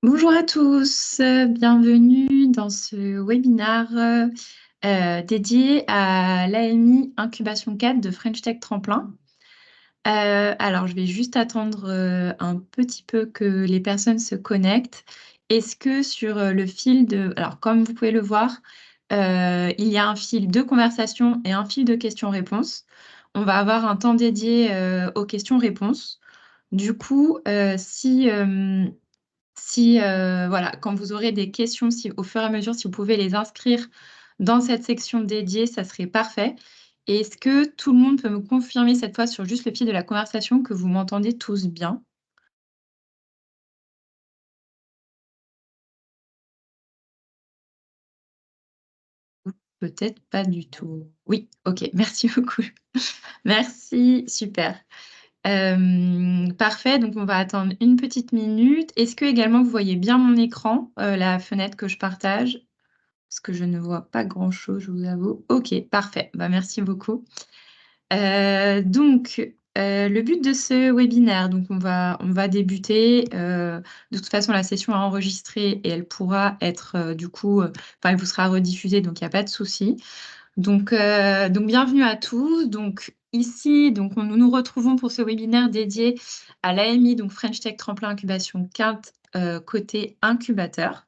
Bonjour à tous, bienvenue dans ce webinaire dédié à l'AMI Incubation 4 de French Tech Tremplin. Alors, je vais juste attendre un petit peu que les personnes se connectent. Est-ce que sur le fil de... Alors, comme vous pouvez le voir, il y a un fil de conversation et un fil de questions-réponses. On va avoir un temps dédié aux questions-réponses. Du coup, voilà, quand vous aurez des questions, si, au fur et à mesure, si vous pouvez les inscrire dans cette section dédiée, ça serait parfait. Et est-ce que tout le monde peut me confirmer cette fois sur juste le fil de la conversation que vous m'entendez tous bien? Peut-être pas du tout. Oui, ok, merci beaucoup. Merci, super. Parfait, donc on va attendre une petite minute. Est-ce que également vous voyez bien mon écran, la fenêtre que je partage? Parce que je ne vois pas grand-chose, je vous avoue. Ok, parfait. Bah, merci beaucoup. Le but de ce webinaire, donc on va débuter. De toute façon, la session est enregistrée et elle pourra être enfin, elle vous sera rediffusée, donc il n'y a pas de souci. Donc bienvenue à tous. Donc ici, nous nous retrouvons pour ce webinaire dédié à l'AMI, donc French Tech Tremplin Incubation 4, côté incubateur.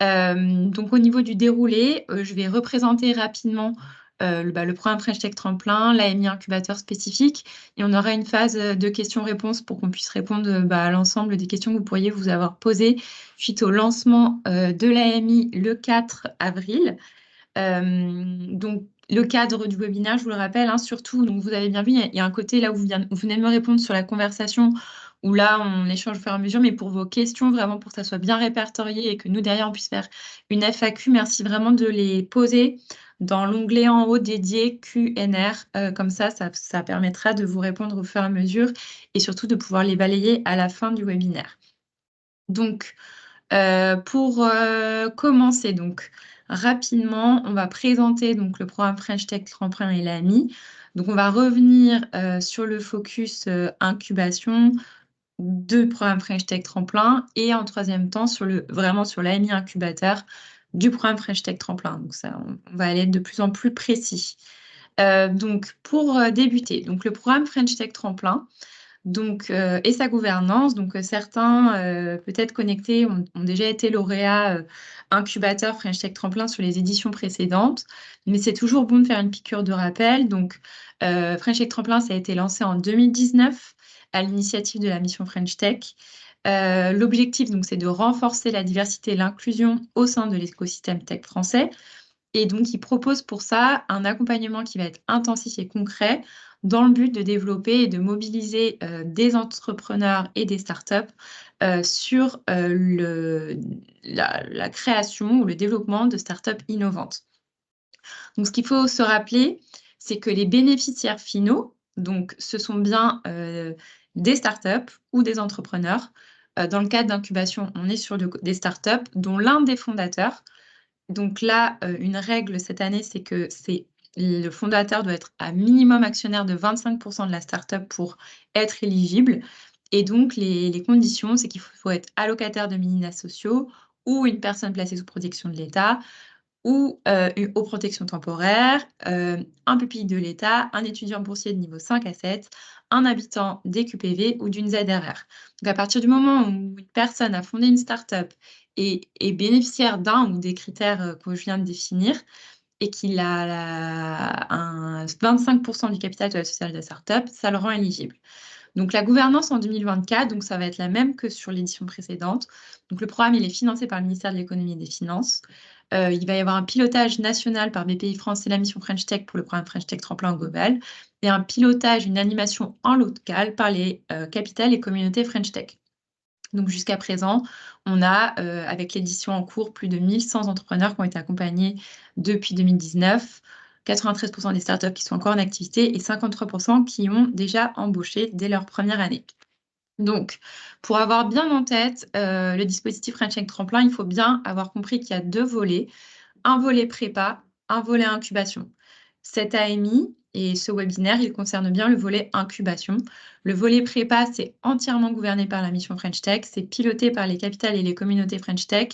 Donc au niveau du déroulé, je vais représenter rapidement le programme French Tech Tremplin, l'AMI incubateur spécifique, et on aura une phase de questions-réponses pour qu'on puisse répondre à l'ensemble des questions que vous pourriez vous avoir posées suite au lancement de l'AMI le 4 avril. Donc le cadre du webinaire, je vous le rappelle, hein, surtout, donc vous avez bien vu, il y a un côté là où vous venez de me répondre sur la conversation, où là on échange au fur et à mesure, mais pour vos questions, vraiment pour que ça soit bien répertorié et que nous derrière on puisse faire une FAQ, merci vraiment de les poser dans l'onglet en haut dédié Q&R. Comme ça permettra de vous répondre au fur et à mesure et surtout de pouvoir les balayer à la fin du webinaire. Donc, pour commencer, donc rapidement, on va présenter donc le programme French Tech Tremplin et l'AMI. Donc, on va revenir sur le focus incubation de programme French Tech Tremplin et en troisième temps vraiment sur l'AMI incubateur du programme French Tech Tremplin. Donc, ça, on va aller de plus en plus précis. Donc, pour débuter, donc le programme French Tech Tremplin. Et sa gouvernance. Certains, peut-être connectés, ont déjà été lauréats incubateurs French Tech Tremplin sur les éditions précédentes, mais c'est toujours bon de faire une piqûre de rappel. French Tech Tremplin, ça a été lancé en 2019 à l'initiative de la mission French Tech. L'objectif, c'est de renforcer la diversité et l'inclusion au sein de l'écosystème tech français. Et donc, il propose pour ça un accompagnement qui va être intensif et concret dans le but de développer et de mobiliser des entrepreneurs et des startups sur la création ou le développement de startups innovantes. Donc, ce qu'il faut se rappeler, c'est que les bénéficiaires finaux, ce sont bien des startups ou des entrepreneurs. Dans le cadre d'incubation, on est sur des startups dont l'un des fondateurs. Donc là, une règle cette année, c'est que le fondateur doit être à minimum actionnaire de 25% de la startup pour être éligible. Et donc, les conditions, c'est qu'il faut être allocataire de minima sociaux ou une personne placée sous protection de l'État ou aux protections temporaires, un pupille de l'État, un étudiant boursier de niveau 5 à 7, un habitant des QPV ou d'une ZRR. Donc, à partir du moment où une personne a fondé une start-up et est bénéficiaire d'un ou des critères que je viens de définir et qu'il a 25% du capital de la société de la start-up, ça le rend éligible. Donc, la gouvernance en 2024, ça va être la même que sur l'édition précédente. Donc, le programme, il est financé par le ministère de l'Économie et des Finances. Il va y avoir un pilotage national par BPI France et la mission French Tech pour le programme French Tech Tremplin global, et un pilotage, une animation en local par les capitales et communautés French Tech. Donc, jusqu'à présent, on a, avec l'édition en cours, plus de 1100 entrepreneurs qui ont été accompagnés depuis 2019, 93% des startups qui sont encore en activité et 53% qui ont déjà embauché dès leur première année. Donc, pour avoir bien en tête le dispositif French Tech Tremplin, il faut bien avoir compris qu'il y a deux volets, un volet prépa, un volet incubation. Cette AMI, Et ce webinaire, il concerne bien le volet incubation. Le volet prépa, c'est entièrement gouverné par la mission French Tech. C'est piloté par les capitales et les communautés French Tech.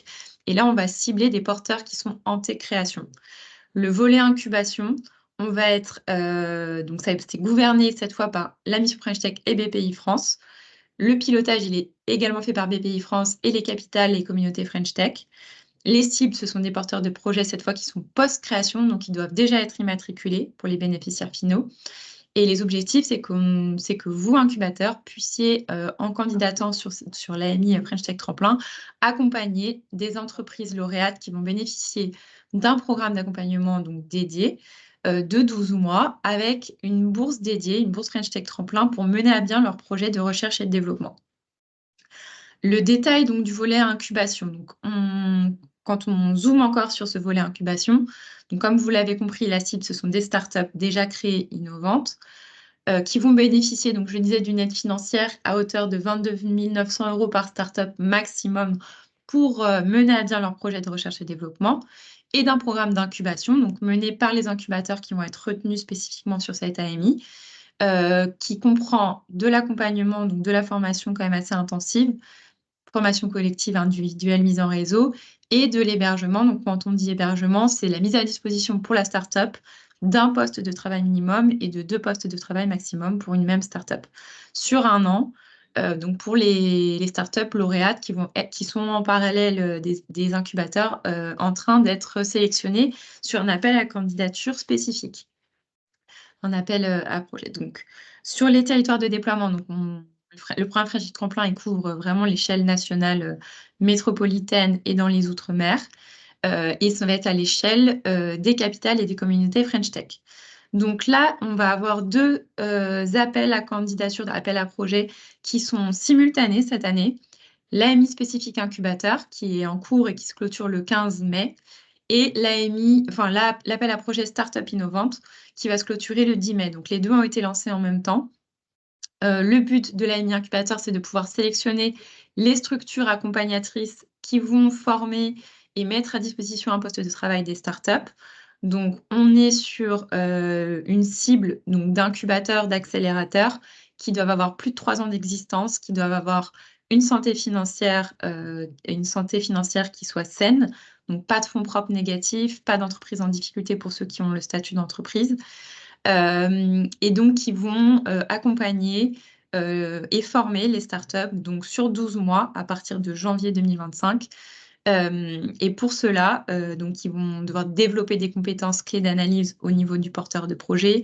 Et là, on va cibler des porteurs qui sont en création. Le volet incubation, on va être, donc ça c'est gouverné cette fois par la mission French Tech et BPI France. Le pilotage, il est également fait par BPI France et les capitales et communautés French Tech. Les cibles, ce sont des porteurs de projets cette fois qui sont post-création, donc ils doivent déjà être immatriculés pour les bénéficiaires finaux. Et les objectifs, c'est que vous, incubateurs, puissiez, en candidatant sur l'AMI French Tech Tremplin, accompagner des entreprises lauréates qui vont bénéficier d'un programme d'accompagnement donc dédié de 12 mois avec une bourse dédiée, une bourse French Tech Tremplin pour mener à bien leur projet de recherche et de développement. Le détail donc, du volet incubation. Donc, quand on zoome encore sur ce volet incubation, donc, comme vous l'avez compris, la cible, ce sont des startups déjà créées, innovantes, qui vont bénéficier, donc je disais, d'une aide financière à hauteur de 22 900 € par startup maximum pour mener à bien leur projet de recherche et développement, et d'un programme d'incubation, donc mené par les incubateurs qui vont être retenus spécifiquement sur cette AMI, qui comprend de l'accompagnement, donc de la formation quand même assez intensive, formation collective individuelle mise en réseau, et de l'hébergement. Donc, quand on dit hébergement, c'est la mise à disposition pour la start-up d'un poste de travail minimum et de 2 postes de travail maximum pour une même start-up sur 1 an. Donc, pour les start-up lauréates qui sont en parallèle des incubateurs en train d'être sélectionnés sur un appel à candidature spécifique, un appel à projet. Donc, sur les territoires de déploiement, donc le programme French Tech Tremplin, il couvre vraiment l'échelle nationale métropolitaine et dans les Outre-mer. Et ça va être à l'échelle des capitales et des communautés French Tech. Donc là, on va avoir 2 appels à candidature, appels à projet qui sont simultanés cette année. L'AMI spécifique incubateur qui est en cours et qui se clôture le 15 mai, et l'appel à projet Startup Innovante qui va se clôturer le 10 mai. Donc les 2 ont été lancés en même temps. Le but de l'AMI incubateur, c'est de pouvoir sélectionner les structures accompagnatrices qui vont former et mettre à disposition un poste de travail des startups. Donc, on est sur une cible d'incubateurs, d'accélérateurs qui doivent avoir plus de 3 ans d'existence, qui doivent avoir une santé financière qui soit saine, donc pas de fonds propres négatifs, pas d'entreprise en difficulté pour ceux qui ont le statut d'entreprise, et donc qui vont accompagner et former les startups donc sur 12 mois à partir de janvier 2025. Et pour cela, donc ils vont devoir développer des compétences clés d'analyse au niveau du porteur de projet,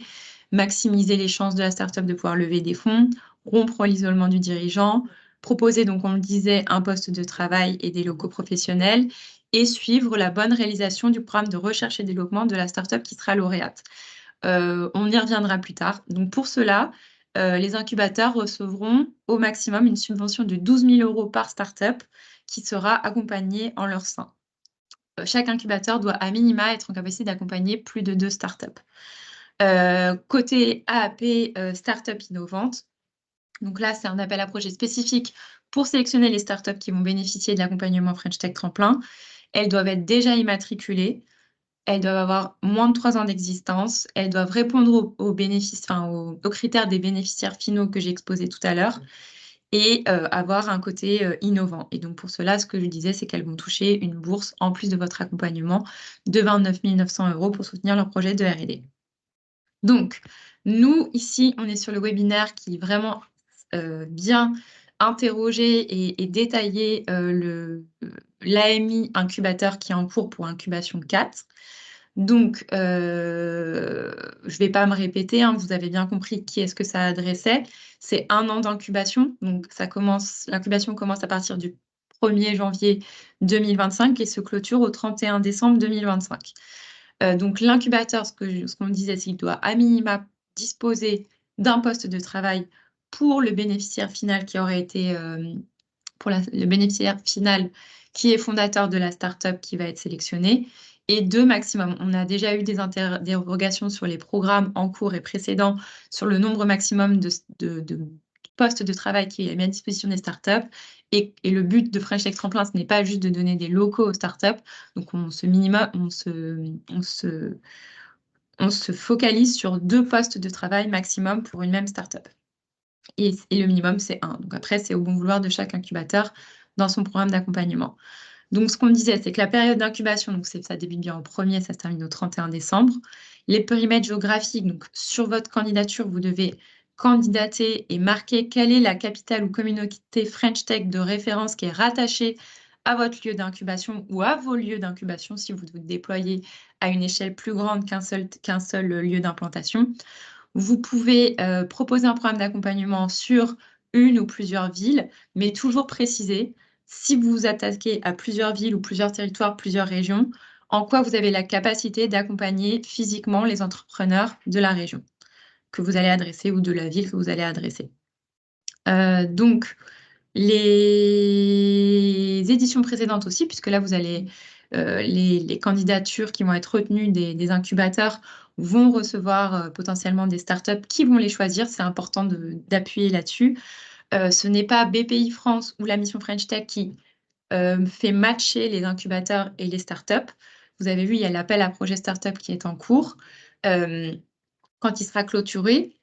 maximiser les chances de la startup de pouvoir lever des fonds, rompre l'isolement du dirigeant, proposer, donc on le disait, un poste de travail et des locaux professionnels, et suivre la bonne réalisation du programme de recherche et développement de la startup qui sera lauréate. On y reviendra plus tard. Donc pour cela, les incubateurs recevront au maximum une subvention de 12 000 € par startup qui sera accompagnée en leur sein. Chaque incubateur doit à minima être en capacité d'accompagner plus de 2 startups. Côté AAP, startup innovante, donc là, c'est un appel à projet spécifique pour sélectionner les startups qui vont bénéficier de l'accompagnement French Tech Tremplin. Elles doivent être déjà immatriculées. Elles doivent avoir moins de 3 ans d'existence. Elles doivent répondre aux critères des bénéficiaires finaux que j'ai exposés tout à l'heure, et avoir un côté innovant. Et donc pour cela, ce que je disais, c'est qu'elles vont toucher une bourse, en plus de votre accompagnement, de 29 900 € pour soutenir leur projet de R&D. Donc, nous, ici, on est sur le webinaire qui est vraiment bien interrogé et détaillé l'AMI incubateur qui est en cours pour incubation 4. Donc, je ne vais pas me répéter, hein, vous avez bien compris qui est-ce que ça adressait. C'est 1 an d'incubation, donc l'incubation commence à partir du 1er janvier 2025 et se clôture au 31 décembre 2025. Donc l'incubateur, ce qu'on disait, c'est qu'il doit à minima disposer d'un poste de travail pour le bénéficiaire final qui aurait été, le bénéficiaire final qui est fondateur de la start-up qui va être sélectionné, et 2 maximum. On a déjà eu des interrogations sur les programmes en cours et précédents sur le nombre maximum de postes de travail qui est mis à disposition des startups. Et le but de French Tech Tremplin, ce n'est pas juste de donner des locaux aux startups. Donc, on se focalise sur 2 postes de travail maximum pour une même startup. Et le minimum, c'est 1. Donc après, c'est au bon vouloir de chaque incubateur dans son programme d'accompagnement. Donc, ce qu'on disait, c'est que la période d'incubation, donc ça débute bien au 1er, ça se termine au 31 décembre. Les périmètres géographiques, donc sur votre candidature, vous devez candidater et marquer quelle est la capitale ou communauté French Tech de référence qui est rattachée à votre lieu d'incubation ou à vos lieux d'incubation si vous vous déployez à une échelle plus grande qu'un seul lieu d'implantation. Vous pouvez proposer un programme d'accompagnement sur une ou plusieurs villes, mais toujours préciser, si vous vous attaquez à plusieurs villes ou plusieurs territoires, plusieurs régions, en quoi vous avez la capacité d'accompagner physiquement les entrepreneurs de la région que vous allez adresser ou de la ville que vous allez adresser. Donc, les éditions précédentes aussi, puisque là, vous allez les candidatures qui vont être retenues des incubateurs vont recevoir potentiellement des startups qui vont les choisir. C'est important d'appuyer là-dessus. Ce n'est pas BPI France ou la mission French Tech qui fait matcher les incubateurs et les startups. Vous avez vu, il y a l'appel à projet startup qui est en cours. Quand il sera clôturé,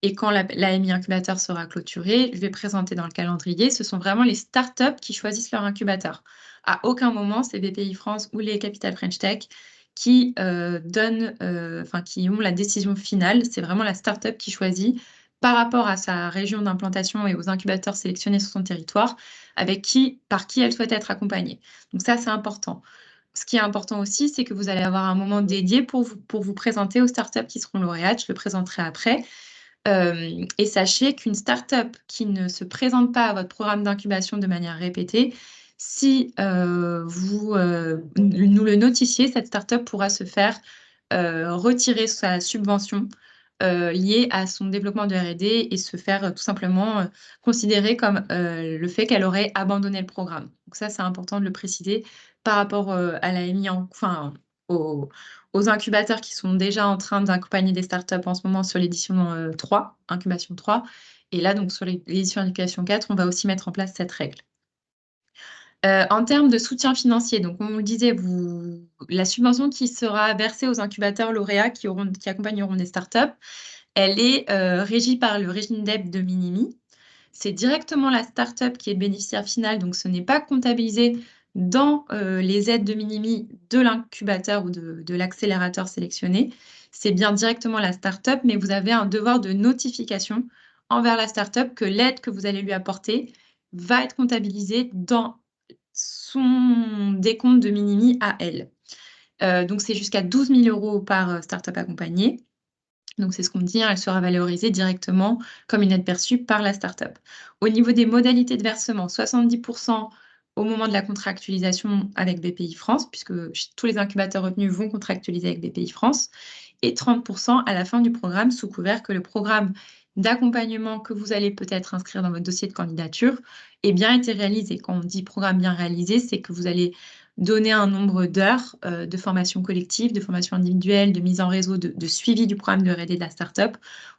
et quand l'AMI incubateur sera clôturé, je vais présenter dans le calendrier, ce sont vraiment les startups qui choisissent leur incubateur. À aucun moment, c'est BPI France ou les Capital French Tech qui qui ont la décision finale. C'est vraiment la startup qui choisit par rapport à sa région d'implantation et aux incubateurs sélectionnés sur son territoire, par qui elle souhaite être accompagnée. Donc ça, c'est important. Ce qui est important aussi, c'est que vous allez avoir un moment dédié pour vous présenter aux startups qui seront lauréates. Je le présenterai après. Et sachez qu'une startup qui ne se présente pas à votre programme d'incubation de manière répétée, si vous nous le notifiez, cette startup pourra se faire retirer sa subvention liée à son développement de R&D et se faire tout simplement considérer comme le fait qu'elle aurait abandonné le programme. Donc ça, c'est important de le préciser par rapport à l'AMI, aux incubateurs qui sont déjà en train d'accompagner des startups en ce moment sur l'édition 3, incubation 3. Et là, donc sur l'édition incubation 4, on va aussi mettre en place cette règle. En termes de soutien financier, donc comme on le disait, la subvention qui sera versée aux incubateurs lauréats qui accompagneront des startups, elle est régie par le régime d'aide de Minimi. C'est directement la startup qui est le bénéficiaire final, donc ce n'est pas comptabilisé dans les aides de Minimi de l'incubateur ou de l'accélérateur sélectionné. C'est bien directement la startup, mais vous avez un devoir de notification envers la startup que l'aide que vous allez lui apporter va être comptabilisée dans son décompte de Minimi à elle. Donc, c'est jusqu'à 12 000 € par startup accompagnée. Donc, c'est ce qu'on dit, elle sera valorisée directement comme une aide perçue par la startup. Au niveau des modalités de versement, 70% au moment de la contractualisation avec BPI France, puisque tous les incubateurs retenus vont contractualiser avec BPI France, et 30% à la fin du programme, sous couvert que le programme d'accompagnement que vous allez peut-être inscrire dans votre dossier de candidature ait bien été réalisé. Quand on dit programme bien réalisé, c'est que vous allez donner un nombre d'heures de formation collective, de formation individuelle, de mise en réseau, de suivi du programme de R&D de la startup.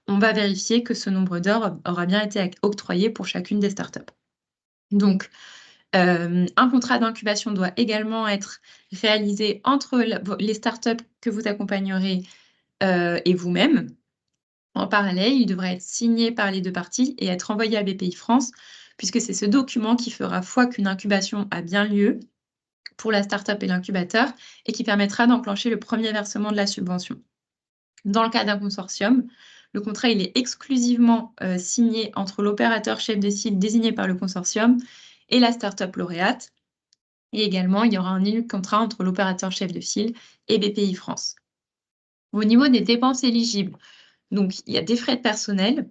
On va vérifier que ce nombre d'heures aura bien été octroyé pour chacune des startups. Donc, un contrat d'incubation doit également être réalisé entre les startups que vous accompagnerez et vous-même. En parallèle, il devrait être signé par les 2 parties et être envoyé à BPI France, puisque c'est ce document qui fera foi qu'une incubation a bien lieu pour la startup et l'incubateur et qui permettra d'enclencher le premier versement de la subvention. Dans le cas d'un consortium, le contrat il est exclusivement signé entre l'opérateur chef de site désigné par le consortium et la startup lauréate. Et également, il y aura un élu de contrat entre l'opérateur chef de file et BPI France. Au niveau des dépenses éligibles, donc il y a des frais de personnel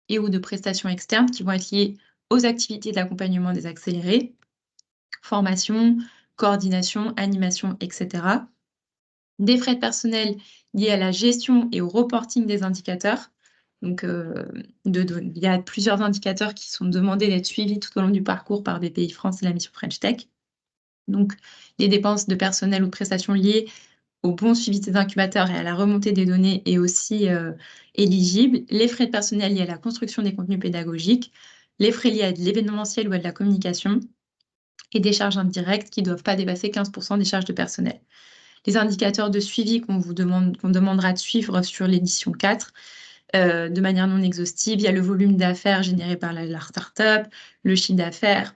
et ou de prestations externes qui vont être liés aux activités d'accompagnement des accélérés, formation, coordination, animation, etc. Des frais de personnel liés à la gestion et au reporting des indicateurs. Donc, il y a plusieurs indicateurs qui sont demandés d'être suivis tout au long du parcours par BPI France et la mission French Tech. Donc, les dépenses de personnel ou de prestations liées au bon suivi des incubateurs et à la remontée des données est aussi éligible. Les frais de personnel liés à la construction des contenus pédagogiques, les frais liés à de l'événementiel ou à de la communication et des charges indirectes qui ne doivent pas dépasser 15% des charges de personnel. les indicateurs de suivi qu'on demandera de suivre sur l'édition 4 de manière non exhaustive. Il y a le volume d'affaires généré par la startup, le chiffre d'affaires,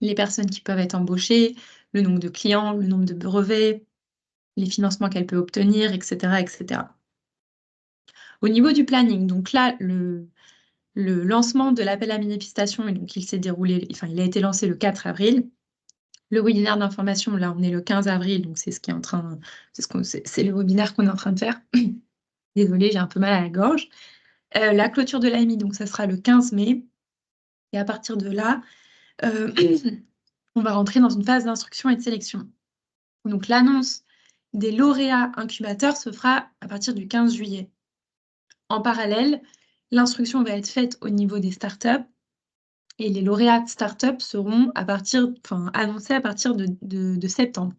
les personnes qui peuvent être embauchées, le nombre de clients, le nombre de brevets, les financements qu'elle peut obtenir, etc., etc. Au niveau du planning, donc là, le lancement de l'appel à manifestation, donc il s'est déroulé, enfin, il a été lancé le 4 avril. Le webinaire d'information, là, on est le 15 avril, donc c'est c'est le webinaire qu'on est en train de faire. Désolée, j'ai un peu mal à la gorge. La clôture de l'AMI, donc ça sera le 15 mai. Et à partir de là, on va rentrer dans une phase d'instruction et de sélection. Donc l'annonce des lauréats incubateurs se fera à partir du 15 juillet. En parallèle, l'instruction va être faite au niveau des startups et les lauréats de startups seront annoncés à partir de septembre.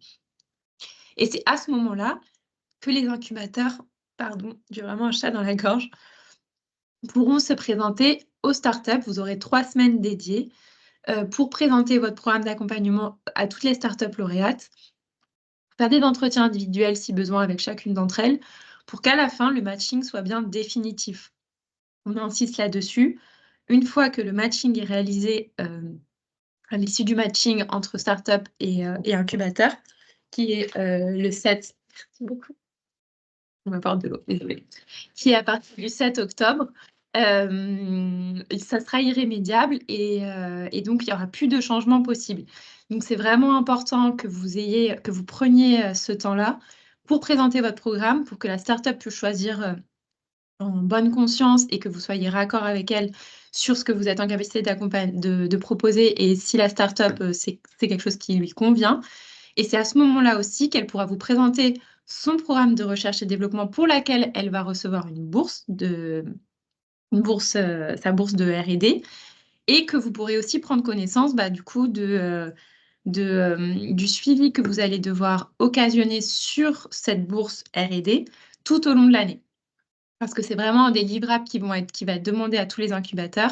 Et c'est à ce moment-là que les incubateurs, pardon, j'ai vraiment un chat dans la gorge, pourront se présenter aux startups. Vous aurez 3 semaines dédiées pour présenter votre programme d'accompagnement à toutes les startups lauréates, faire des entretiens individuels si besoin avec chacune d'entre elles, pour qu'à la fin, le matching soit bien définitif. On insiste là-dessus. Une fois que le matching est réalisé, à l'issue du matching entre start-up et incubateur, qui est le 7, merci beaucoup, on m'apporte de l'eau, désolée, qui est à partir du 7 octobre, ça sera irrémédiable et donc il n'y aura plus de changement possible. Donc c'est vraiment important que vous preniez ce temps-là pour présenter votre programme, pour que la start-up puisse choisir en bonne conscience et que vous soyez raccord avec elle sur ce que vous êtes en capacité de proposer et si la start-up, c'est quelque chose qui lui convient. Et c'est à ce moment-là aussi qu'elle pourra vous présenter son programme de recherche et développement pour laquelle elle va recevoir sa bourse de R&D et que vous pourrez aussi prendre connaissance du coup du suivi que vous allez devoir occasionner sur cette bourse R&D tout au long de l'année. Parce que c'est vraiment des livrables qui va être demandé à tous les incubateurs.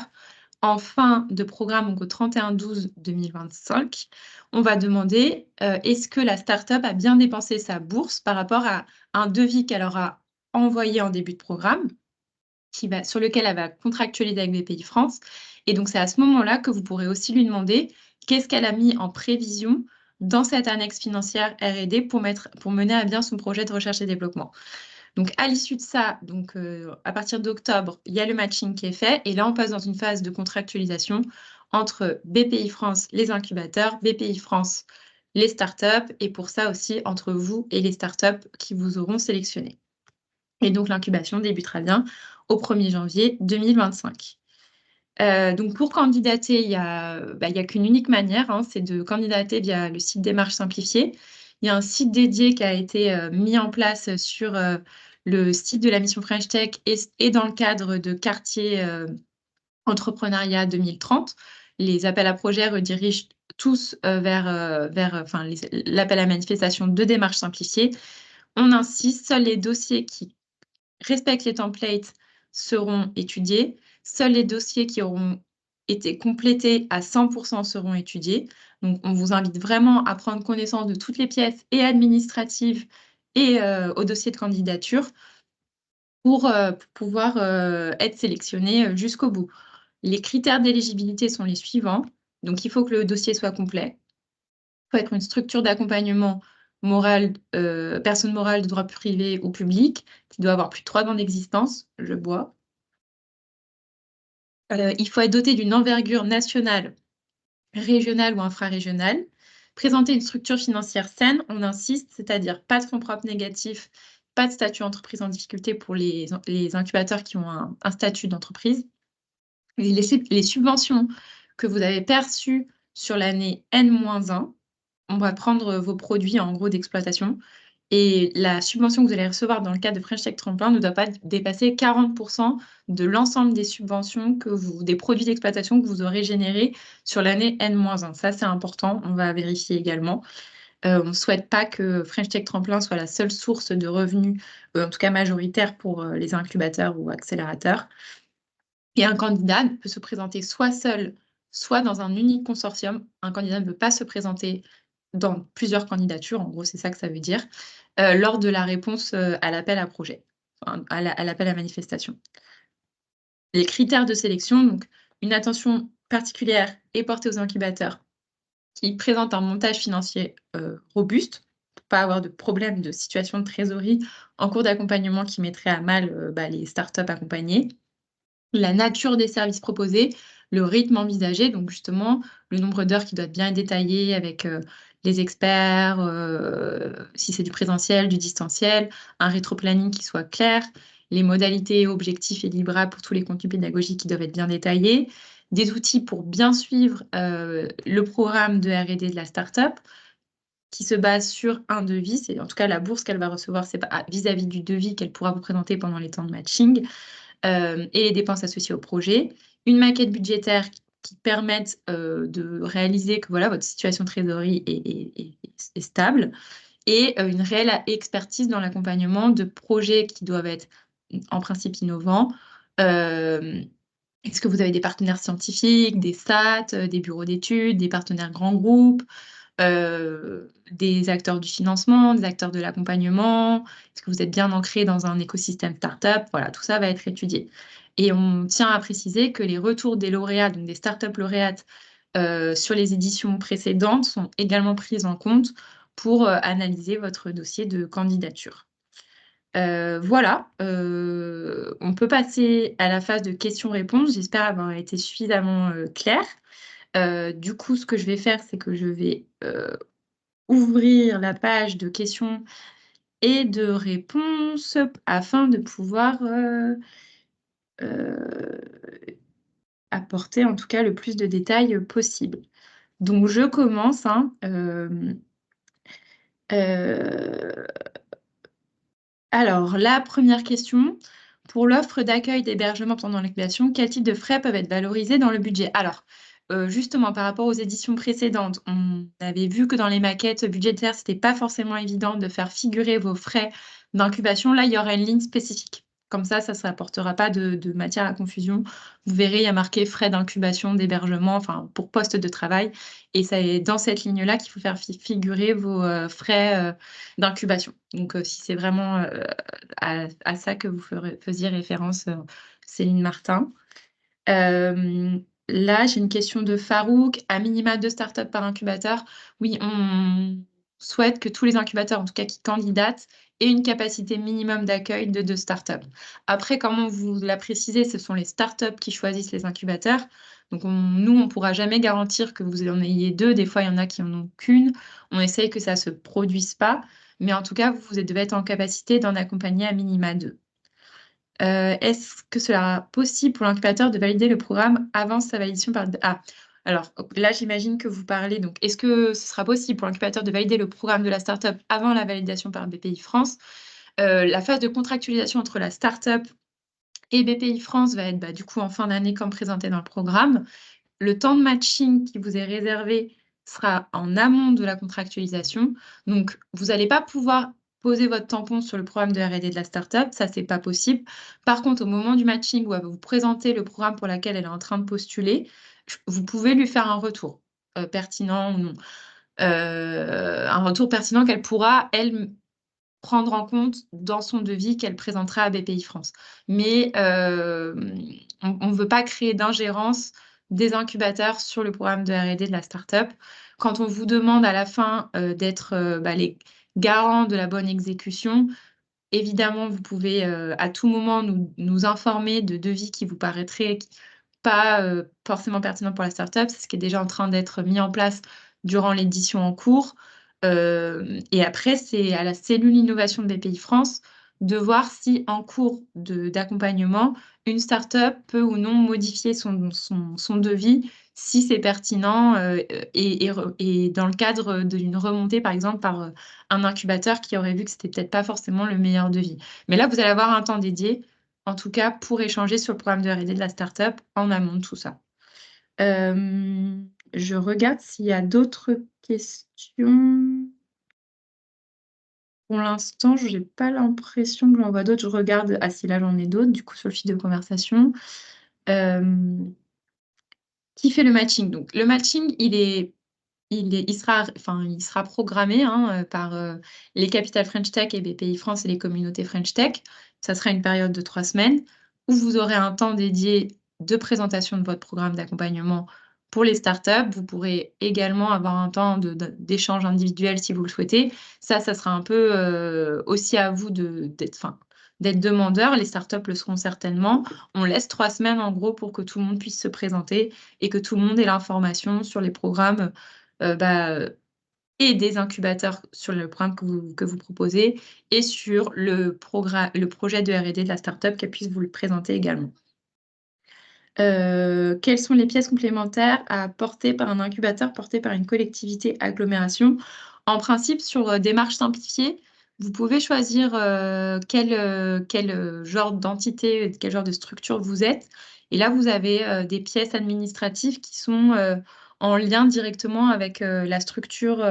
En fin de programme, donc au 31/12/2025, on va demander est-ce que la start-up a bien dépensé sa bourse par rapport à un devis qu'elle aura envoyé en début de programme, sur lequel elle va contractualiser avec BPI-France. Et donc, c'est à ce moment-là que vous pourrez aussi lui demander qu'est-ce qu'elle a mis en prévision dans cette annexe financière R&D pour mener à bien son projet de recherche et développement. Donc, à l'issue de ça, à partir d'octobre, il y a le matching qui est fait. Et là, on passe dans une phase de contractualisation entre BPI France, les incubateurs, BPI France, les startups, et pour ça aussi, entre vous et les startups qui vous auront sélectionné. Et donc, l'incubation débutera bien au 1er janvier 2025. Donc, pour candidater, il n'y a qu'une unique manière, c'est de candidater via le site Démarche Simplifiée. Il y a un site dédié qui a été mis en place sur le site de la mission French Tech et dans le cadre de Quartier Entrepreneuriat 2030. Les appels à projets redirigent tous vers l'appel à manifestation de Démarche Simplifiée. On insiste, seuls les dossiers qui respectent les templates seront étudiés. Seuls les dossiers qui auront été complétés à 100% seront étudiés. Donc, on vous invite vraiment à prendre connaissance de toutes les pièces et administratives et au dossier de candidature pour pouvoir être sélectionné jusqu'au bout. Les critères d'éligibilité sont les suivants. Donc, il faut que le dossier soit complet. Il faut être une structure d'accompagnement morale, personne morale de droit privé ou public, qui doit avoir plus de 3 ans d'existence, je bois. Il faut être doté d'une envergure nationale, régionale ou infrarégionale. Présenter une structure financière saine, on insiste, c'est-à-dire pas de fonds propres négatifs, pas de statut entreprise en difficulté pour les incubateurs qui ont un statut d'entreprise. Les subventions que vous avez perçues sur l'année N-1, on va prendre vos produits en gros d'exploitation et la subvention que vous allez recevoir dans le cadre de French Tech Tremplin ne doit pas dépasser 40% de l'ensemble des subventions des produits d'exploitation que vous aurez générés sur l'année N-1. Ça, c'est important, on va vérifier également. On ne souhaite pas que French Tech Tremplin soit la seule source de revenus, en tout cas majoritaire pour les incubateurs ou accélérateurs. Et un candidat peut se présenter soit seul, soit dans un unique consortium. Un candidat ne peut pas se présenter dans plusieurs candidatures, en gros, c'est ça que ça veut dire. lors de la réponse à l'appel à projet, enfin, à l'appel à manifestation. Les critères de sélection, donc une attention particulière est portée aux incubateurs qui présentent un montage financier robuste, pour pas avoir de problème de situation de trésorerie en cours d'accompagnement qui mettrait à mal les startups accompagnées. La nature des services proposés, le rythme envisagé, donc justement le nombre d'heures qui doit être bien détaillé avec les experts, si c'est du présentiel, du distanciel, un rétro-planning qui soit clair, les modalités, objectifs et livrables pour tous les contenus pédagogiques qui doivent être bien détaillés, des outils pour bien suivre le programme de R&D de la startup qui se base sur un devis, c'est en tout cas la bourse qu'elle va recevoir, c'est pas vis-à-vis du devis qu'elle pourra vous présenter pendant les temps de matching, et les dépenses associées au projet, une maquette budgétaire qui permette de réaliser que voilà, votre situation de trésorerie est stable, et une réelle expertise dans l'accompagnement de projets qui doivent être en principe innovants. Est-ce que vous avez des partenaires scientifiques, des SAT, des bureaux d'études, des partenaires grands groupes, des acteurs du financement, des acteurs de l'accompagnement? Est-ce que vous êtes bien ancré dans un écosystème startup? Voilà, tout ça va être étudié. Et on tient à préciser que les retours des lauréats, donc des startups lauréates, sur les éditions précédentes sont également prises en compte pour analyser votre dossier de candidature. Voilà, on peut passer à la phase de questions-réponses. J'espère avoir été suffisamment claire. Du coup, ce que je vais faire, c'est que je vais ouvrir la page de questions et de réponses afin de pouvoir apporter en tout cas le plus de détails possible. Donc, je commence. Alors, la première question, pour l'offre d'accueil d'hébergement pendant l'incubation, quel type de frais peuvent être valorisés dans le budget? Alors, justement, par rapport aux éditions précédentes, on avait vu que dans les maquettes budgétaires, c'était pas forcément évident de faire figurer vos frais d'incubation. Là, il y aura une ligne spécifique. Comme ça ne apportera pas de matière à confusion. Vous verrez, il y a marqué frais d'incubation, d'hébergement, enfin, pour poste de travail. Et c'est dans cette ligne-là qu'il faut faire figurer vos frais d'incubation. Donc, si c'est vraiment à ça que vous faisiez référence, Céline Martin. Là, j'ai une question de Farouk. À minima 2 startups par incubateur. Oui, on souhaite que tous les incubateurs, en tout cas qui candidatent, aient une capacité minimum d'accueil de 2 startups. Après, comme on vous l'a précisé, ce sont les startups qui choisissent les incubateurs. Donc, nous, on ne pourra jamais garantir que vous en ayez 2. Des fois, il y en a qui n'en ont qu'une. On essaye que ça ne se produise pas. Mais en tout cas, vous devez être en capacité d'en accompagner à minima 2. Est-ce que cela est possible pour l'incubateur de valider le programme avant sa validation par... Ah, alors là, j'imagine que vous parlez. Donc, est-ce que ce sera possible pour l'incubateur de valider le programme de la startup avant la validation par BPI France? La phase de contractualisation entre la startup et BPI France va être du coup en fin d'année comme présenté dans le programme. Le temps de matching qui vous est réservé sera en amont de la contractualisation. Donc, vous n'allez pas pouvoir poser votre tampon sur le programme de R&D de la startup. Ça, c'est pas possible. Par contre, au moment du matching où elle va vous présenter le programme pour lequel elle est en train de postuler, vous pouvez lui faire un retour pertinent ou non. Un retour pertinent qu'elle pourra, elle, prendre en compte dans son devis qu'elle présentera à BPI France. Mais on ne veut pas créer d'ingérence des incubateurs sur le programme de R&D de la startup. Quand on vous demande à la fin d'être les garants de la bonne exécution, évidemment, vous pouvez à tout moment nous informer de devis qui vous paraîtraient pas forcément pertinents pour la startup. C'est ce qui est déjà en train d'être mis en place durant l'édition en cours. Et après, c'est à la cellule innovation de BPI France de voir si en cours d'accompagnement, une startup peut ou non modifier son devis si c'est pertinent et dans le cadre d'une remontée, par exemple, par un incubateur qui aurait vu que c'était peut-être pas forcément le meilleur devis. Mais là, vous allez avoir un temps dédié, en tout cas, pour échanger sur le programme de R&D de la startup en amont de tout ça. Je regarde s'il y a d'autres questions. Pour l'instant, je n'ai pas l'impression que j'en vois d'autres. Je regarde. Ah si, là, j'en ai d'autres, du coup, sur le fil de conversation. Qui fait le matching? Donc, le matching, il est il sera programmé par les capitales French Tech et BPI France et les communautés French Tech. Ça sera une période de 3 semaines où vous aurez un temps dédié de présentation de votre programme d'accompagnement pour les startups. Vous pourrez également avoir un temps d'échange individuel si vous le souhaitez. Ça sera un peu aussi à vous d'être demandeur. Les startups le seront certainement. On laisse 3 semaines en gros pour que tout le monde puisse se présenter et que tout le monde ait l'information sur les programmes et des incubateurs sur le programme que vous proposez et sur le projet de R&D de la startup qu'elle puisse vous le présenter également. Quelles sont les pièces complémentaires à porter par un incubateur porté par une collectivité agglomération? En principe, sur démarche simplifiée, vous pouvez choisir quel genre d'entité, quel genre de structure vous êtes. Et là, vous avez des pièces administratives qui sont en lien directement avec la structure.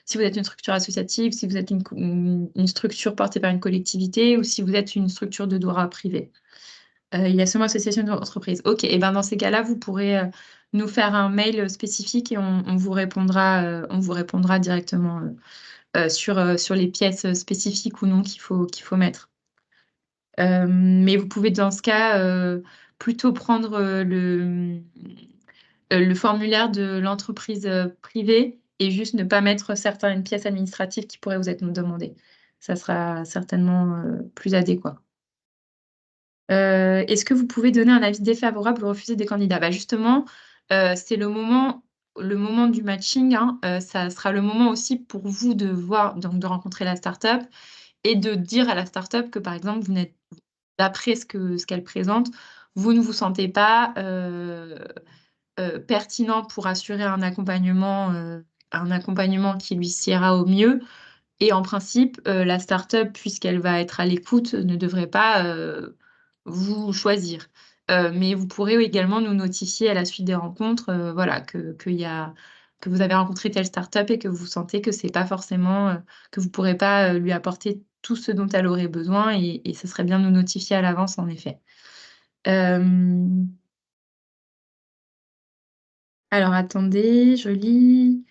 Si vous êtes une structure associative, si vous êtes une structure portée par une collectivité ou si vous êtes une structure de droit privé. Il y a seulement association d'entreprise. OK. Et ben dans ces cas-là, vous pourrez nous faire un mail spécifique et on vous répondra directement sur les pièces spécifiques ou non qu'il faut mettre. Mais vous pouvez dans ce cas plutôt prendre le formulaire de l'entreprise privée et juste ne pas mettre certaines pièces administratives qui pourraient vous être demandées. Ça sera certainement plus adéquat. Est-ce que vous pouvez donner un avis défavorable ou refuser des candidats? Bah justement, c'est le moment du matching, ça sera le moment aussi pour vous de voir, donc de rencontrer la startup et de dire à la startup que, par exemple, vous n'êtes d'après ce qu'elle présente, vous ne vous sentez pas pertinent pour assurer un accompagnement qui lui siera au mieux. Et en principe, la startup, puisqu'elle va être à l'écoute, ne devrait pas vous choisir. Mais vous pourrez également nous notifier à la suite des rencontres, voilà, que vous avez rencontré telle startup et que vous sentez que c'est pas forcément, que vous pourrez pas lui apporter tout ce dont elle aurait besoin et ce serait bien de nous notifier à l'avance, en effet. Alors attendez, je lis.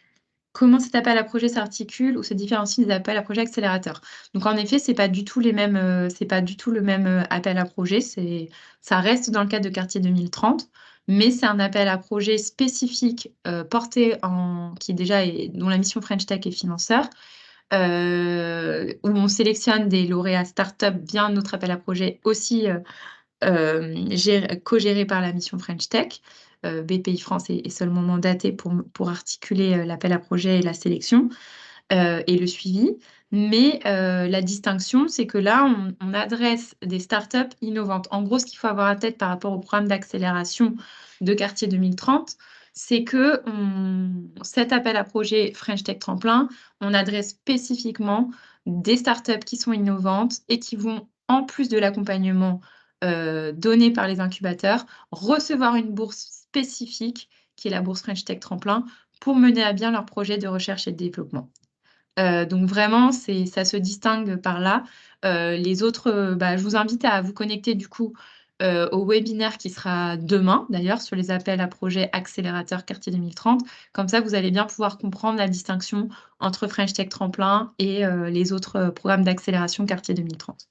Comment cet appel à projet s'articule ou se différencie des appels à projet accélérateurs? Donc en effet, c'est pas du tout le même appel à projet. Ça reste dans le cadre de Quartier 2030, mais c'est un appel à projet spécifique dont la mission French Tech est financeur, où on sélectionne des lauréats start-up via notre appel à projet aussi co-géré par la mission French Tech. BPI France est seulement mandaté pour articuler l'appel à projet et la sélection et le suivi. Mais la distinction, c'est que là, on adresse des startups innovantes. En gros, ce qu'il faut avoir à tête par rapport au programme d'accélération de Quartier 2030, c'est que cet appel à projet French Tech Tremplin, on adresse spécifiquement des startups qui sont innovantes et qui vont, en plus de l'accompagnement donné par les incubateurs, recevoir une bourse spécifique, qui est la bourse French Tech Tremplin, pour mener à bien leur projet de recherche et de développement. Donc vraiment, ça se distingue par là. Les autres, je vous invite à vous connecter du coup au webinaire qui sera demain, d'ailleurs, sur les appels à projets accélérateurs Quartier 2030. Comme ça, vous allez bien pouvoir comprendre la distinction entre French Tech Tremplin et les autres programmes d'accélération Quartier 2030.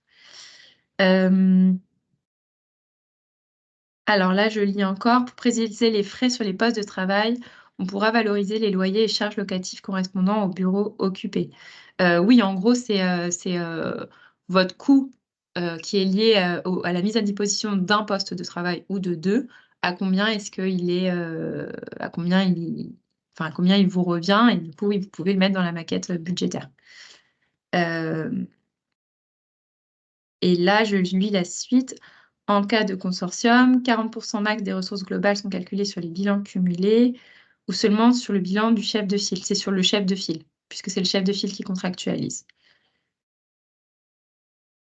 Alors là, je lis encore. Pour préciser les frais sur les postes de travail, on pourra valoriser les loyers et charges locatives correspondant au bureau occupé. Oui, en gros, c'est votre coût qui est lié à la mise à disposition d'un poste de travail ou de deux. À combien est-ce qu'il est, à combien il vous revient et du coup, oui, vous pouvez le mettre dans la maquette budgétaire. Et là, je lis la suite. En cas de consortium, 40% max des ressources globales sont calculées sur les bilans cumulés ou seulement sur le bilan du chef de file. C'est sur le chef de file, puisque c'est le chef de file qui contractualise.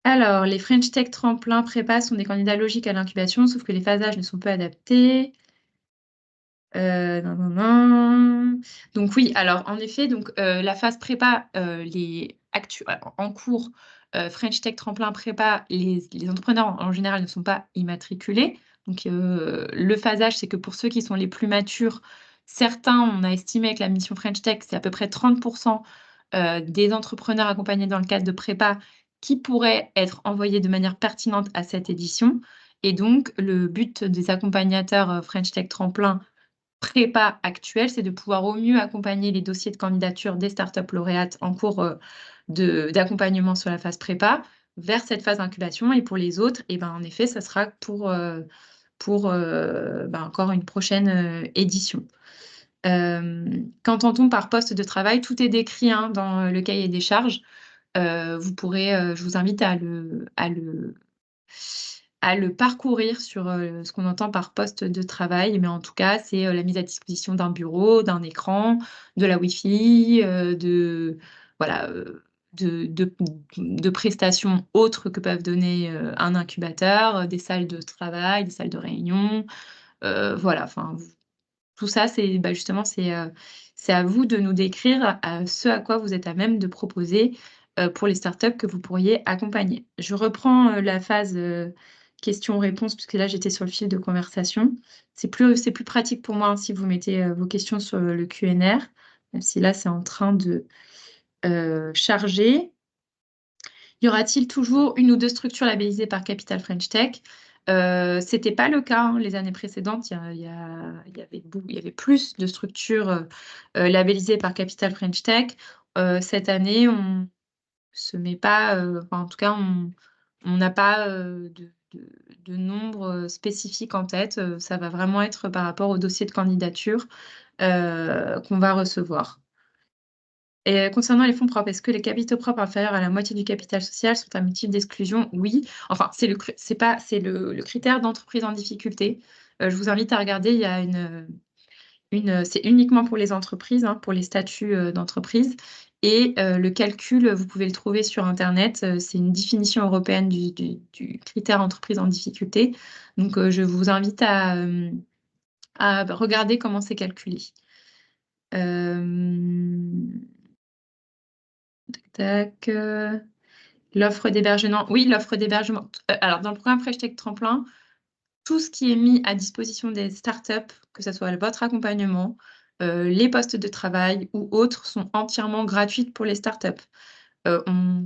Alors, les French Tech Tremplin Prépa sont des candidats logiques à l'incubation, sauf que les phasages ne sont pas adaptés. Non. Donc oui, alors en effet, la phase prépa, en cours, French Tech Tremplin Prépa, les entrepreneurs en général ne sont pas immatriculés. Donc le phasage, c'est que pour ceux qui sont les plus matures, certains, on a estimé que la mission French Tech, c'est à peu près 30% des entrepreneurs accompagnés dans le cadre de prépa qui pourraient être envoyés de manière pertinente à cette édition. Et donc, le but des accompagnateurs French Tech Tremplin prépa actuelle, c'est de pouvoir au mieux accompagner les dossiers de candidature des startups lauréates en cours d'accompagnement sur la phase prépa vers cette phase d'incubation. Et pour les autres, et ben, en effet, ça sera pour encore une prochaine édition. Qu'entend-on par poste de travail? Tout est décrit dans le cahier des charges. Vous pourrez, je vous invite à le parcourir sur ce qu'on entend par poste de travail. Mais en tout cas, c'est la mise à disposition d'un bureau, d'un écran, de la Wi-Fi, voilà, de prestations autres que peuvent donner un incubateur, des salles de travail, des salles de réunion. Voilà, enfin, tout ça, c'est justement, c'est à vous de nous décrire ce à quoi vous êtes à même de proposer pour les startups que vous pourriez accompagner. Je reprends la phase questions-réponses, puisque là, j'étais sur le fil de conversation. C'est plus pratique pour moi si vous mettez vos questions sur le Q&R, même si là, c'est en train de charger. Y aura-t-il toujours une ou deux structures labellisées par Capital French Tech? C'était pas le cas les années précédentes. Il y avait plus de structures labellisées par Capital French Tech. Cette année, on se met pas, en tout cas, on n'a pas de nombre spécifique en tête. Ça va vraiment être par rapport au dossier de candidature qu'on va recevoir. Et concernant les fonds propres, est-ce que les capitaux propres inférieurs à la moitié du capital social sont un motif d'exclusion? Oui. Enfin, c'est le critère d'entreprise en difficulté. Je vous invite à regarder, il y a c'est uniquement pour les entreprises, pour les statuts d'entreprise. Et le calcul, vous pouvez le trouver sur Internet. C'est une définition européenne du critère entreprise en difficulté. Donc, je vous invite à regarder comment c'est calculé. Tac. L'offre d'hébergement. Oui, l'offre d'hébergement. Alors, dans le programme Fresh Tech Tremplin, tout ce qui est mis à disposition des startups, que ce soit votre accompagnement, les postes de travail ou autres, sont entièrement gratuites pour les startups. On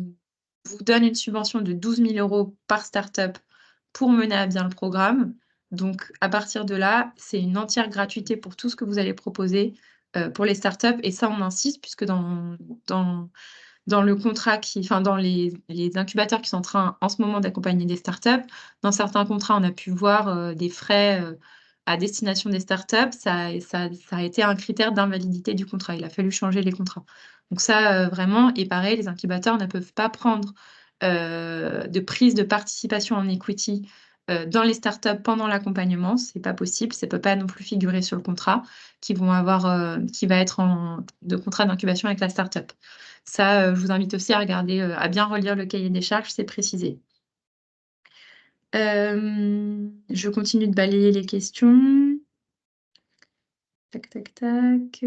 vous donne une subvention de 12 000 € par startup pour mener à bien le programme. Donc, à partir de là, c'est une entière gratuité pour tout ce que vous allez proposer pour les startups. Et ça, on insiste, puisque dans le contrat dans les incubateurs qui sont en train en ce moment d'accompagner des startups, dans certains contrats, on a pu voir des frais à destination des startups. Ça a été un critère d'invalidité du contrat. Il a fallu changer les contrats. Donc ça, vraiment, et pareil, les incubateurs ne peuvent pas prendre de prise de participation en equity dans les startups pendant l'accompagnement. C'est pas possible. Ça peut pas non plus figurer sur le contrat qui va être de contrat d'incubation avec la startup. Ça, je vous invite aussi à regarder, à bien relire le cahier des charges, c'est précisé. Je continue de balayer les questions. Tac, tac, tac.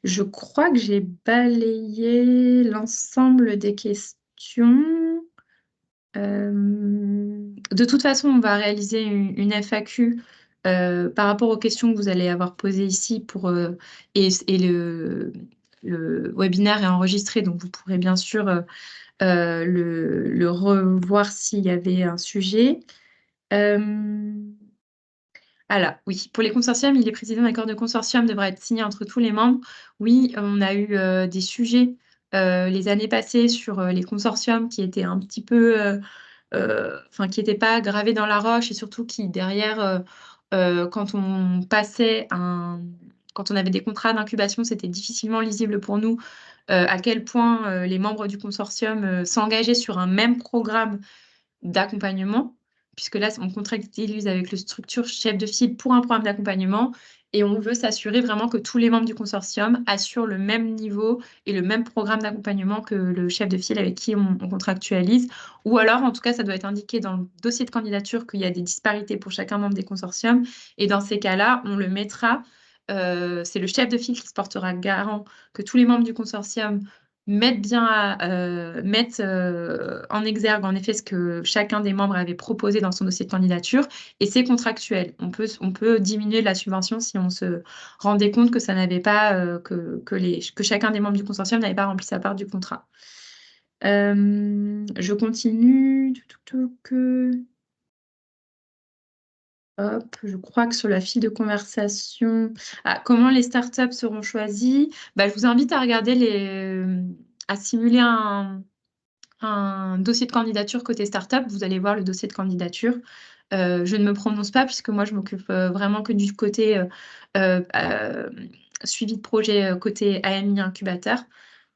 Je crois que j'ai balayé l'ensemble des questions. De toute façon, on va réaliser une FAQ par rapport aux questions que vous allez avoir posées ici et le webinaire est enregistré, donc vous pourrez bien sûr le revoir s'il y avait un sujet. Alors, oui, pour les consortiums, il est précisé dans l'accord de consortium devra être signé entre tous les membres. Oui, on a eu des sujets les années passées sur les consortiums qui étaient un petit peu, qui n'étaient pas gravés dans la roche et surtout qui, derrière, quand on avait des contrats d'incubation, c'était difficilement lisible pour nous à quel point les membres du consortium s'engageaient sur un même programme d'accompagnement, puisque là, on contractualise avec le structure chef de file pour un programme d'accompagnement et on veut s'assurer vraiment que tous les membres du consortium assurent le même niveau et le même programme d'accompagnement que le chef de file avec qui on contractualise. Ou alors, en tout cas, ça doit être indiqué dans le dossier de candidature qu'il y a des disparités pour chacun membre des consortiums. Et dans ces cas-là, on le mettra. C'est le chef de file qui se portera garant que tous les membres du consortium mettre en exergue en effet ce que chacun des membres avait proposé dans son dossier de candidature et c'est contractuel. On peut diminuer la subvention si on se rendait compte que ça n'avait pas que chacun des membres du consortium n'avait pas rempli sa part du contrat. Je continue. Hop, je crois que sur la fiche de conversation, comment les startups seront choisies? Bah, je vous invite à regarder à simuler un dossier de candidature côté startup. Vous allez voir le dossier de candidature. Je ne me prononce pas puisque moi je m'occupe vraiment que du côté euh, euh, suivi de projet côté AMI incubateur.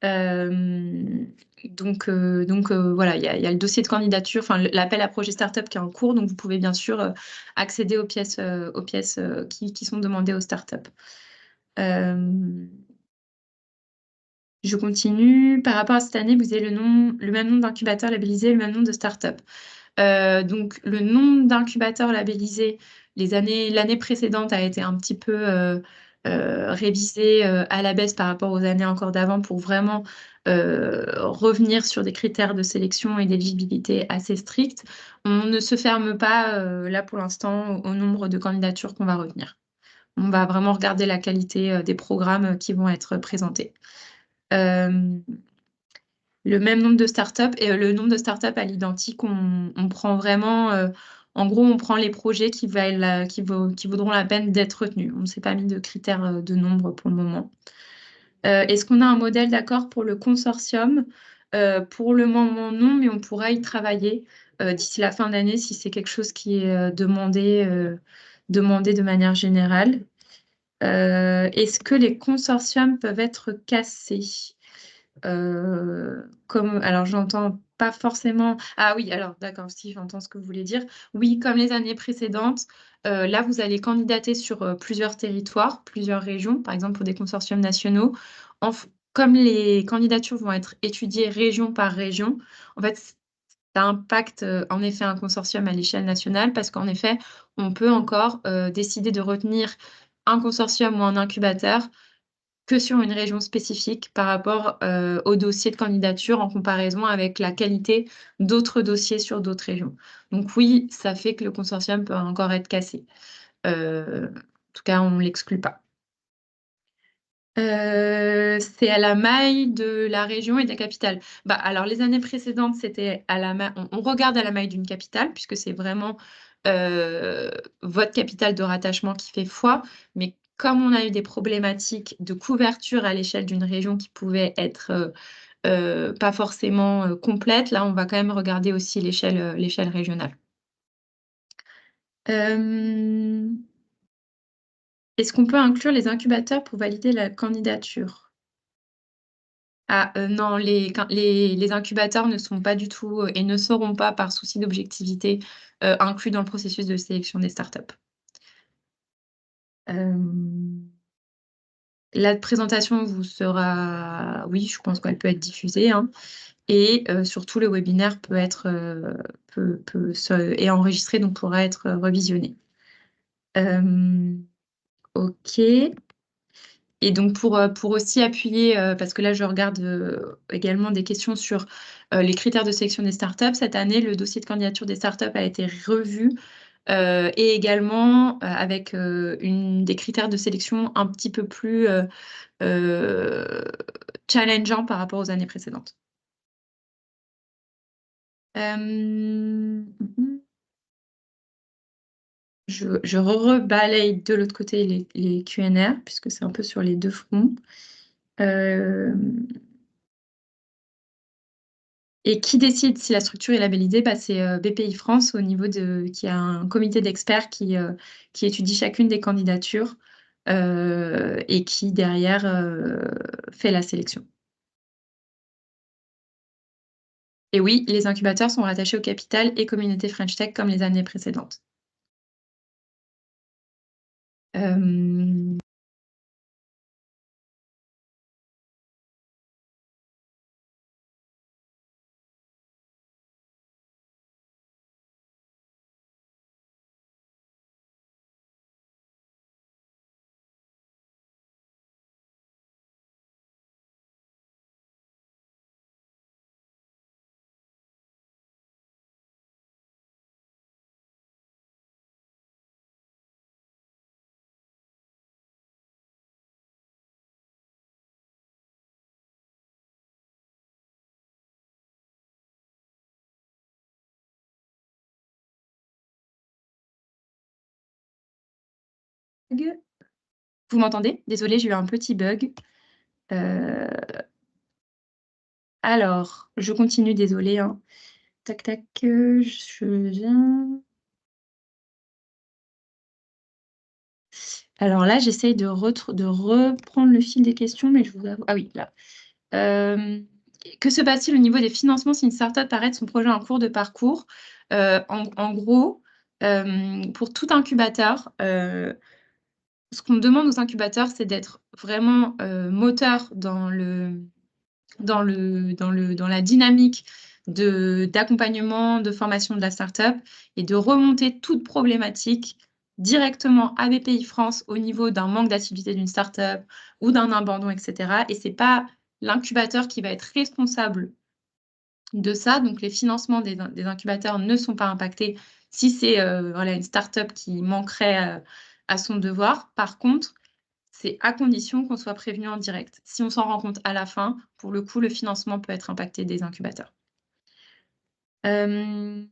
Euh, donc, voilà, il y a le dossier de candidature, enfin l'appel à projet startup qui est en cours, donc vous pouvez bien sûr accéder aux pièces qui sont demandées aux startups. Je continue. Par rapport à cette année, vous avez le même nombre d'incubateurs labellisés, le même nombre de startups. Donc, le nombre d'incubateurs labellisés, l'année précédente a été un petit peu révisé à la baisse par rapport aux années encore d'avant pour vraiment revenir sur des critères de sélection et d'éligibilité assez stricts. On ne se ferme pas, là pour l'instant, au nombre de candidatures qu'on va retenir. On va vraiment regarder la qualité des programmes qui vont être présentés. Euh, le même nombre de startups et le nombre de startups à l'identique, on prend vraiment, en gros, on prend les projets qui vaudront la peine d'être retenus. On ne s'est pas mis de critères de nombre pour le moment. Est-ce qu'on a un modèle d'accord pour le consortium? Pour le moment, non, mais on pourra y travailler d'ici la fin d'année si c'est quelque chose qui est demandé de manière générale. Est-ce que les consortiums peuvent être cassés? Alors j'entends pas forcément. Ah oui, alors d'accord, si j'entends ce que vous voulez dire. Oui, comme les années précédentes, là vous allez candidater sur plusieurs territoires, plusieurs régions, par exemple pour des consortiums nationaux. Comme les candidatures vont être étudiées région par région, en fait, ça impacte en effet un consortium à l'échelle nationale parce qu'en effet, on peut encore décider de retenir un consortium ou un incubateur que sur une région spécifique par rapport au dossier de candidature en comparaison avec la qualité d'autres dossiers sur d'autres régions. Donc oui, ça fait que le consortium peut encore être cassé. En tout cas, on ne l'exclut pas. C'est à la maille de la région et de la capitale. Bah, alors, les années précédentes, c'était à la maille. On regarde à la maille d'une capitale, puisque c'est vraiment votre capitale de rattachement qui fait foi. Mais comme on a eu des problématiques de couverture à l'échelle d'une région qui pouvaient être pas forcément complètes, là, on va quand même regarder aussi l'échelle régionale. Euh, Est-ce qu'on peut inclure les incubateurs pour valider la candidature? Ah, non, les incubateurs ne sont pas du tout et ne seront pas, par souci d'objectivité, inclus dans le processus de sélection des startups. Euh, la présentation vous sera, oui, je pense qu'elle peut être diffusée, hein, et surtout le webinaire est enregistré, donc pourra être revisionné. Ok. Et donc pour aussi appuyer, parce que là je regarde également des questions sur les critères de sélection des startups. Cette année, le dossier de candidature des startups a été revu et également avec des critères de sélection un petit peu plus euh, challengeants par rapport aux années précédentes. Je rebalaye de l'autre côté les Q&R puisque c'est un peu sur les deux fronts. Euh, Et qui décide si la structure est labellisée? Bah, c'est BPI France qui a un comité d'experts qui étudie chacune des candidatures et qui derrière fait la sélection. Et oui, les incubateurs sont rattachés au capital et communauté French Tech comme les années précédentes. Euh, Vous m'entendez? Désolée, j'ai eu un petit bug. Heu, alors, je continue, désolée, hein. Tac, tac, je viens. Alors là, j'essaye de reprendre le fil des questions, mais je vous avoue, ah oui, là. Que se passe-t-il au niveau des financements si une start-up arrête son projet en cours de parcours? En gros, pour tout incubateur, ce qu'on demande aux incubateurs, c'est d'être vraiment, moteur dans la dynamique d'accompagnement, de formation de la start-up et de remonter toute problématique directement à BPI-France au niveau d'un manque d'activité d'une start-up ou d'un abandon et cetera, et c'est pas l'incubateur qui va être responsable de ça. Donc les financements des incubateurs ne sont pas impactés si c'est, voilà, une start-up qui manquerait, à son devoir. Par contre, c'est à condition qu'on soit prévenu en direct. Si on s'en rend compte à la fin, pour le coup, le financement peut être impacté des incubateurs. Hem,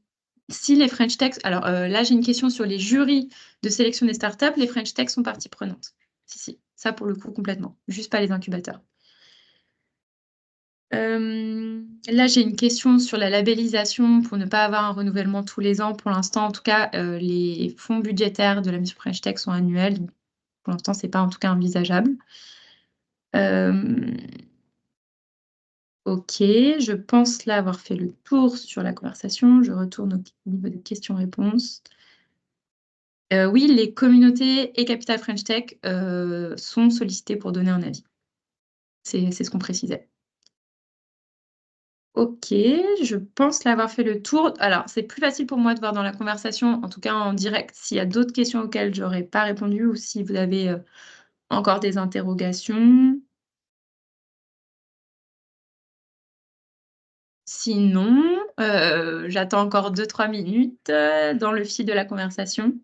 si les French Tech, alors, là, j'ai une question sur les jurys de sélection des startups. Les French Tech sont partie prenante. Si, si, ça pour le coup complètement, juste pas les incubateurs. Là, j'ai une question sur la labellisation pour ne pas avoir un renouvellement tous les ans. Pour l'instant, en tout cas, les fonds budgétaires de la mission French Tech sont annuels, donc pour l'instant, c'est pas en tout cas envisageable. Hem OK, je pense là avoir fait le tour sur la conversation. Je retourne au niveau des questions-réponses. Oui, les communautés et Capital French Tech, sont sollicitées pour donner un avis. C'est ce qu'on précisait. OK, je pense là avoir fait le tour. Alors, c'est plus facile pour moi de voir dans la conversation, en tout cas en direct, s'il y a d'autres questions auxquelles j'aurais pas répondu ou si vous avez, encore des interrogations. Sinon, j'attends encore 2-3 minutes, dans le fil de la conversation.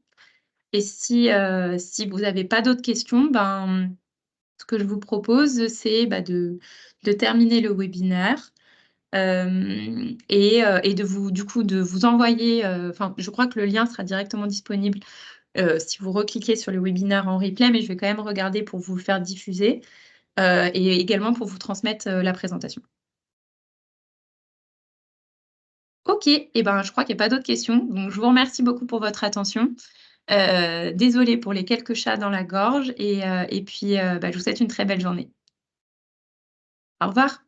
Et si vous avez pas d'autres questions, ben, ce que je vous propose, c'est, bah, de terminer le webinaire, et de vous du coup, de vous envoyer, enfin, je crois que le lien sera directement disponible, si vous recliquez sur le webinaire en replay, mais je vais quand même regarder pour vous le faire diffuser, et également pour vous transmettre, la présentation. OK, et ben, je crois qu'il y a pas d'autres questions, donc je vous remercie beaucoup pour votre attention. Désolée pour les quelques chats dans la gorge et puis, bah, je vous souhaite une très belle journée. Au revoir.